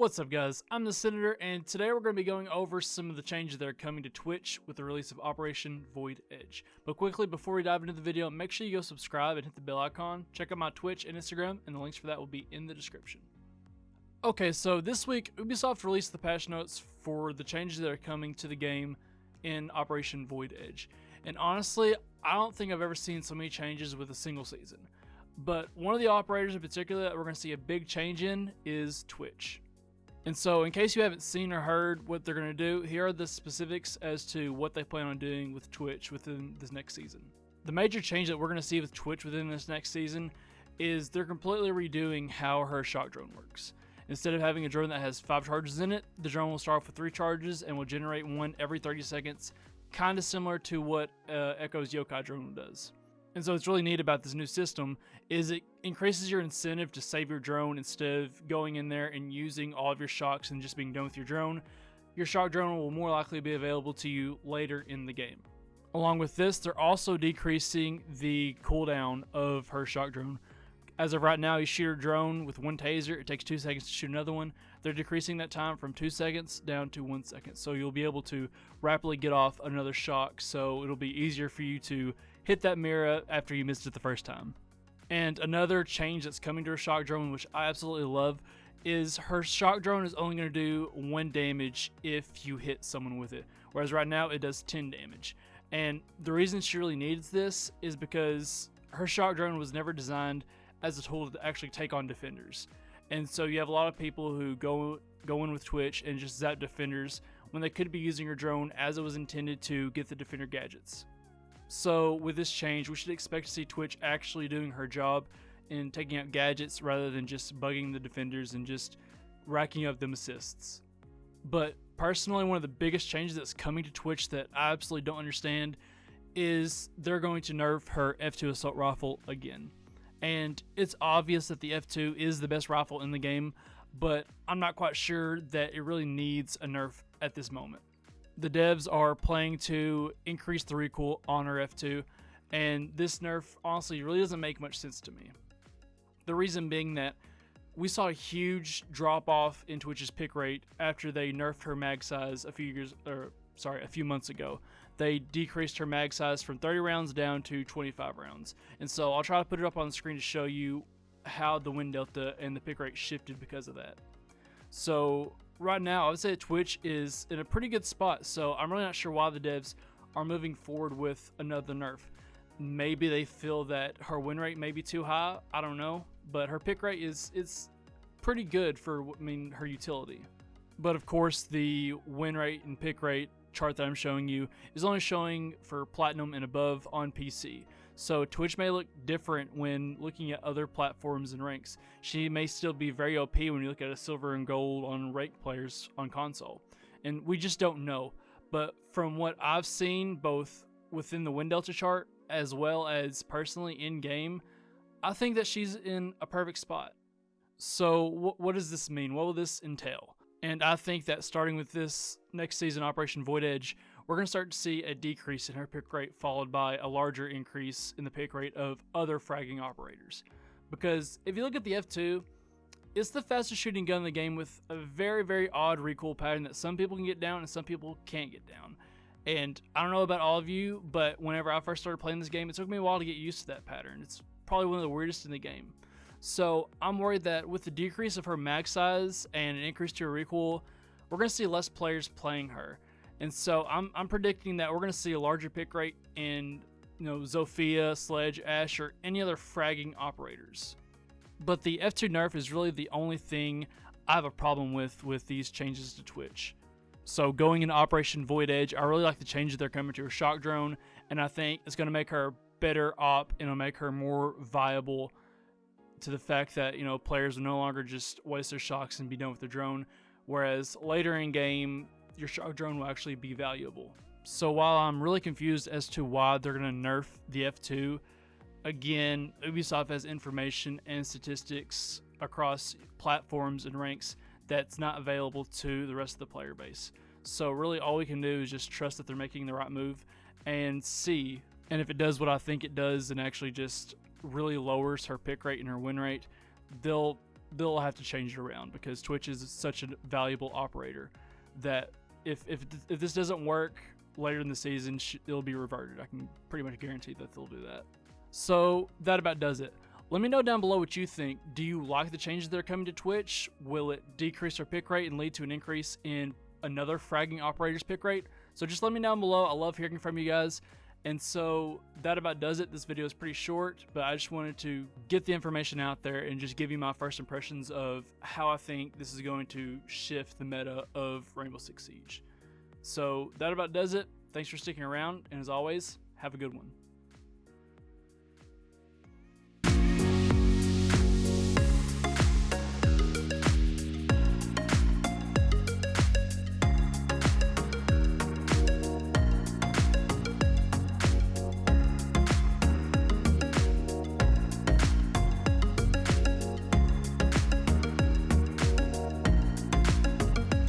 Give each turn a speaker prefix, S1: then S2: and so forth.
S1: What's up guys, I'm the Senator, and today we're going to be going over some of the changes that are coming to Twitch with the release of Operation Void Edge. But quickly, before we dive into the video, make sure you go subscribe and hit the bell icon. Check out my Twitch and Instagram, and the links for that will be in the description. Okay, so this week, Ubisoft released the patch notes for the changes that are coming to the game in Operation Void Edge. And honestly, I don't think I've ever seen so many changes with a single season. But one of the operators in particular that we're going to see a big change in is Twitch. And so, in case you haven't seen or heard what they're going to do, here are the specifics as to what they plan on doing with Twitch within this next season. The major change that we're going to see with Twitch within this next season is they're completely redoing how her shock drone works. Instead of having a drone that has 5 charges in it, the drone will start off with 3 charges and will generate one every 30 seconds, kind of similar to what Echo's Yokai drone does. And so what's really neat about this new system is it increases your incentive to save your drone instead of going in there and using all of your shocks and just being done with your drone. Your shock drone will more likely be available to you later in the game. Along with this, they're also decreasing the cooldown of her shock drone. As of right now, you shoot her drone with 1 taser, it takes 2 seconds to shoot another one. They're decreasing that time from 2 seconds down to 1 second. So you'll be able to rapidly get off another shock, so it'll be easier for you to hit that mirror after you missed it the first time. And another change that's coming to her shock drone, which I absolutely love, is her shock drone is only going to do 1 damage if you hit someone with it, whereas right now it does 10 damage. And the reason she really needs this is because her shock drone was never designed as a tool to actually take on defenders. And so you have a lot of people who go in with Twitch and just zap defenders when they could be using her drone as it was intended to get the defender gadgets. So with this change, we should expect to see Twitch actually doing her job in taking out gadgets rather than just bugging the defenders and just racking up them assists. But personally, one of the biggest changes that's coming to Twitch that I absolutely don't understand is they're going to nerf her F2 assault rifle again. And it's obvious that the F2 is the best rifle in the game, but I'm not quite sure that it really needs a nerf at this moment. The devs are planning to increase the recoil on her F2, and this nerf honestly really doesn't make much sense to me. The reason being that we saw a huge drop off in Twitch's pick rate after they nerfed her mag size a few months ago. They decreased her mag size from 30 rounds down to 25 rounds. And so I'll try to put it up on the screen to show you how the win delta and the pick rate shifted because of that. So right now, I would say Twitch is in a pretty good spot, so I'm really not sure why the devs are moving forward with another nerf. Maybe they feel that her win rate may be too high, I don't know, but her pick rate is pretty good for her utility. But of course, the win rate and pick rate chart that I'm showing you is only showing for platinum and above on PC. So Twitch may look different when looking at other platforms and ranks. She may still be very OP when you look at a silver and gold on ranked players on console. And we just don't know. But from what I've seen, both within the win delta chart as well as personally in game, I think that she's in a perfect spot. So what does this mean? What will this entail? And I think that starting with this next season, Operation Void Edge, we're going to start to see a decrease in her pick rate followed by a larger increase in the pick rate of other fragging operators. Because if you look at the F2, it's the fastest shooting gun in the game with a very, very odd recoil pattern that some people can get down and some people can't get down. And I don't know about all of you, but whenever I first started playing this game, it took me a while to get used to that pattern. It's probably one of the weirdest in the game. So I'm worried that with the decrease of her mag size and an increase to her recoil, we're going to see less players playing her. And so I'm predicting that we're going to see a larger pick rate in Zofia, Sledge, Ash, or any other fragging operators. But the F2 nerf is really the only thing I have a problem with these changes to Twitch. So going into Operation Void Edge, I really like the changes that are coming to her shock drone, and I think it's going to make her a better op and it'll make her more viable to the fact that players will no longer just waste their shocks and be done with their drone, whereas later in game your shock drone will actually be valuable. So while I'm really confused as to why they're going to nerf the F2, again, Ubisoft has information and statistics across platforms and ranks that's not available to the rest of the player base. So really all we can do is just trust that they're making the right move and see, and if it does what I think it does and actually just really lowers her pick rate and her win rate, they'll they'll have to change it around, because Twitch is such a valuable operator that if this doesn't work later in the season, it'll be reverted. I can pretty much guarantee that they'll do that. So that about does it. Let me know down below what you think. Do you like the changes that are coming to Twitch? Will it decrease our pick rate and lead to an increase in another fragging operator's pick rate? So just let me know down below. I love hearing from you guys. And so that about does it. This video is pretty short, but I just wanted to get the information out there and just give you my first impressions of how I think this is going to shift the meta of Rainbow Six Siege. So that about does it. Thanks for sticking around, and as always, have a good one.